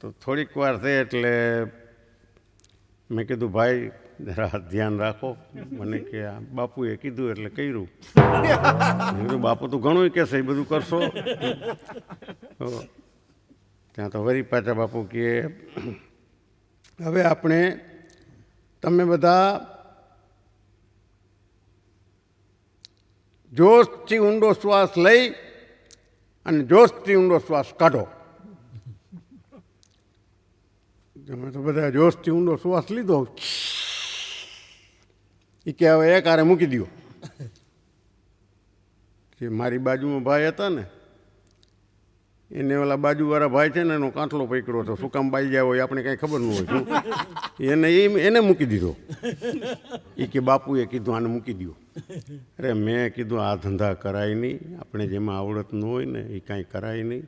તો થોડીક વાર થઈ એટલે મેં કીધું ભાઈ જરા ધ્યાન રાખો. મને કે આ બાપુએ કીધું એટલે કર્યું. મેં કીધું બાપુ તો ઘણું કહેશે એ બધું કરશો. ત્યાં તો વરી પાછા બાપુ કે હવે આપણે તમે બધા જોશથી ઊંડો શ્વાસ લઈ અને જોશથી ઊંડો શ્વાસ કાઢો. તમે તો બધા જોશથી ઊંડો શ્વાસ લીધો એ કે હવે એક હારે મૂકી દો. કે મારી બાજુમાં ભાઈ હતા ને એને ઓલા બાજુવાળા ભાઈ છે ને એનો કાંઠલો પકડ્યો હતો. શું કામ બાઈ ગયા હોય આપણે કાંઈ ખબર ન હોય શું. એને મૂકી દીધો. એ કે બાપુએ કીધું આને મૂકી દો. અરે મેં કીધું આ ધંધા કરાય નહીં. આપણે જેમાં આવડત ન હોય ને એ કાંઈ કરાય નહીં.